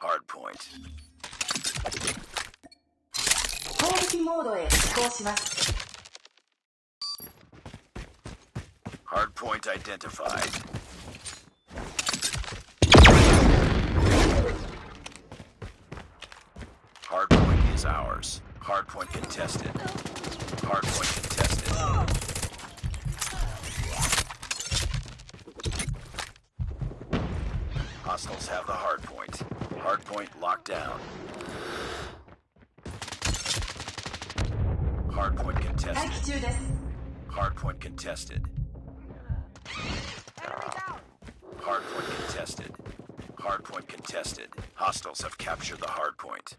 Hard point. 攻撃モードへ移行します。 Hard point identified. Hard point is ours. Hard point contested. Hard point contested. Hostiles have the hard point. Hard point locked down. Hard point 待機 contested. 中です。 Hard point contested. Hard point contested. Hard point contested. Hostiles have captured the hard point.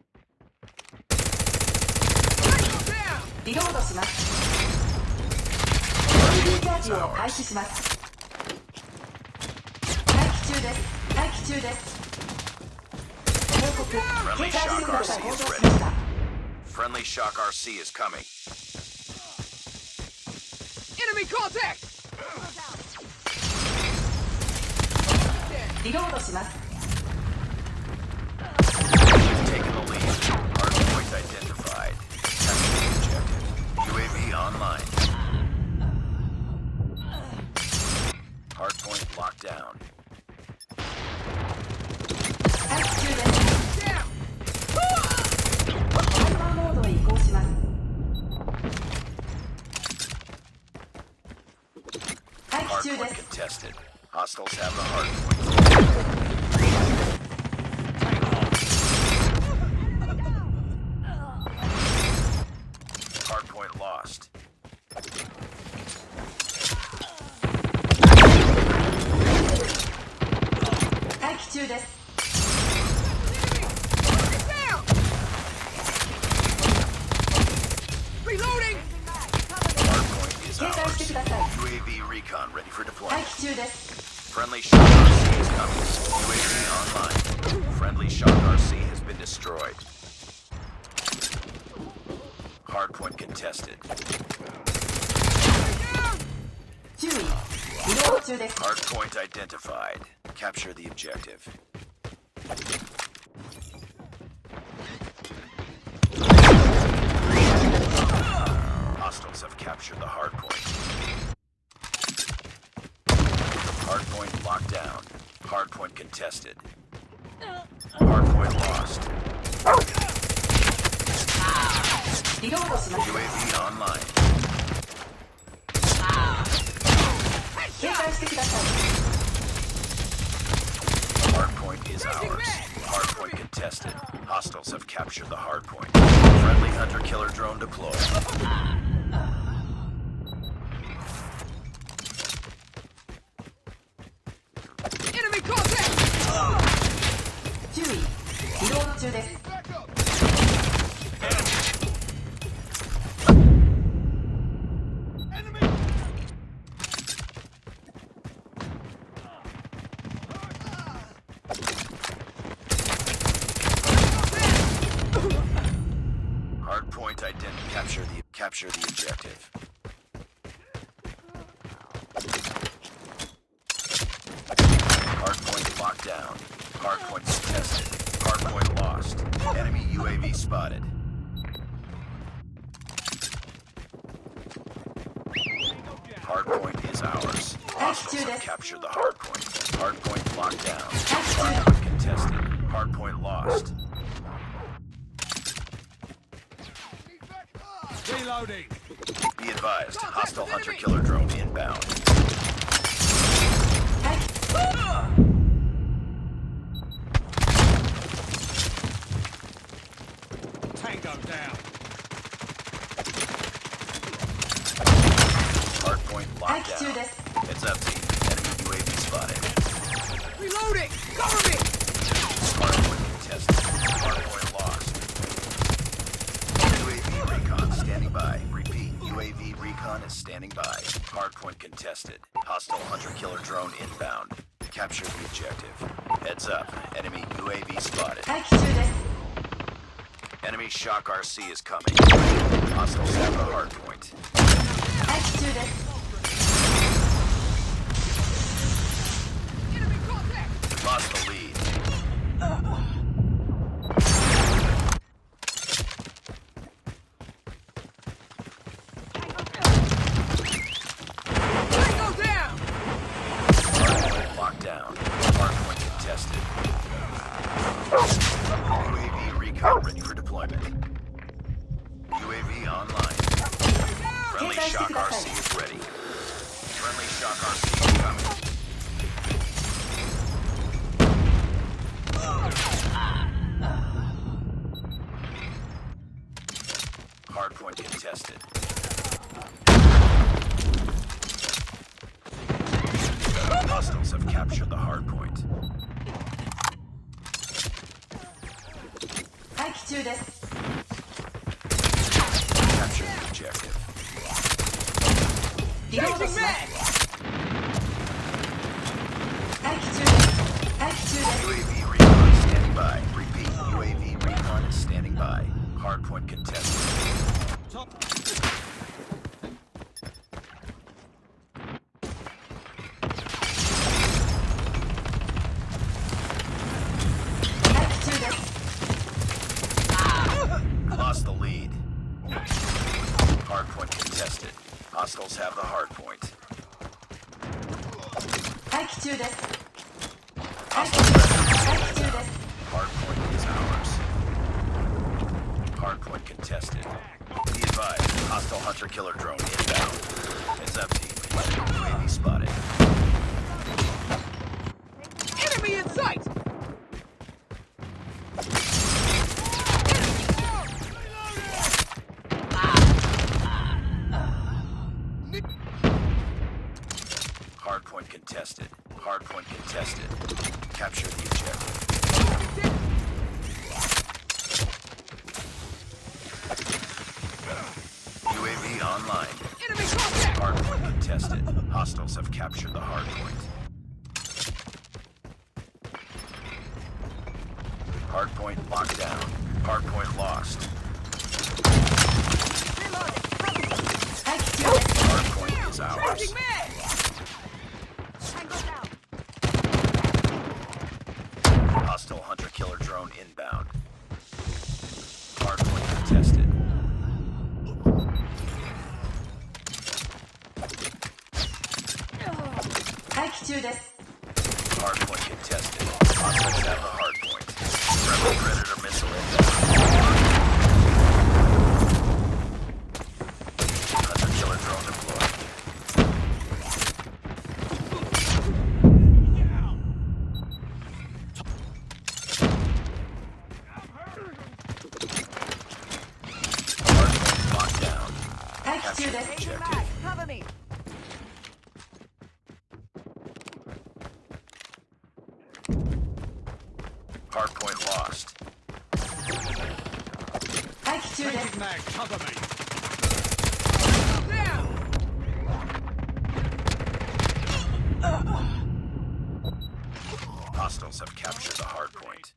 リロードします。リチャージを開始します。待機中です。待機中です。報告。警 Friendly 戒 shock 速度が RC 向上 is しま ready. した。 Friendly shock RC is coming. Enemy contact! リロードします。 We've taken the lead. Hard point identified. Capture the objective. UAV online. Hard point locked down. 待機中です。 Down! ハイパーモードへ移行します。 待 Hard 機中で point す。 contested. Hostiles have the hard point. Hard point lost. 待機中です。 Down! Reloading! Hard point is 警戒してく ours. ださい。 UAV recon ready for 待 deployment. 機中です。 Friendly shock RC is coming. UAV online. Friendly shock RC has been destroyed. Hard point contested. 注意。リロード中です。 Hard point identified. Capture the objective. Hostiles have captured the hard point. Hard point locked down. Hard point contested. Hard point lost. リロードします。 UAV online. 警戒してください。 Hard point is ours. Hard point contested. Hostiles have captured the hard point. Friendly hunter-killer drone deployed. Enemy contact! 注意。リロード中です。 Hard point capture the objective. Hard point locked down. Hard point contested. Hard point lost. Enemy UAV spotted. Hard point is ours. Hostiles have captured the hard point. Hard point locked down. Hard point contested. Hard point lost. Reloading! Be advised, hostile hunter-killer drone inbound. Tango down! Hard point locked 待機中 down. です。 Heads up, team. Enemy UAV spotted. Reloading! Cover me! Hard point contested. Hard point lost. UAV recon standing by. Repeat, UAV recon is standing by. Hard point contested. Hostile hunter-killer drone inbound. Capture the objective. Heads up. Enemy UAV spotted. 待機中です。 Enemy shock RC is coming. Hostiles have the hard point. 待機中です。 Enemy contact! Lost the lead. Charging slett. med! Activate. UAV recon standing by. Repeat, UAV recon is standing by. Hardpoint contested. Top. Activate. Lost the lead. Hardpoint contested. Hostiles have the hardpoint. Activate. Hostile Activate. hardpoint is ours. Hardpoint contested. Be advised, hostile hunter-killer drone inbound. Heads up, team. UAV spotted. Enemy in sight! Hardpoint contested. Hardpoint contested. Capture the objective. UAV online. Enemy contact! Hardpoint contested. Hostiles have captured the hardpoint. Hardpoint locked down. Hardpoint lost. Activate. Hardpoint is ours. Charging med! Hostile hunter-killer drone inbound. Hardpoint contested. Activate. Hardpoint contested. Hostiles have the hardpoint. Friendly Predator missile inbound. Hunter-killer drone deployed. Hardpoint locked down. Capture the Activate. objective. Cover me! Hardpoint lost. Activate. Changing mag, cover me! Down! Hostiles have captured the hardpoint.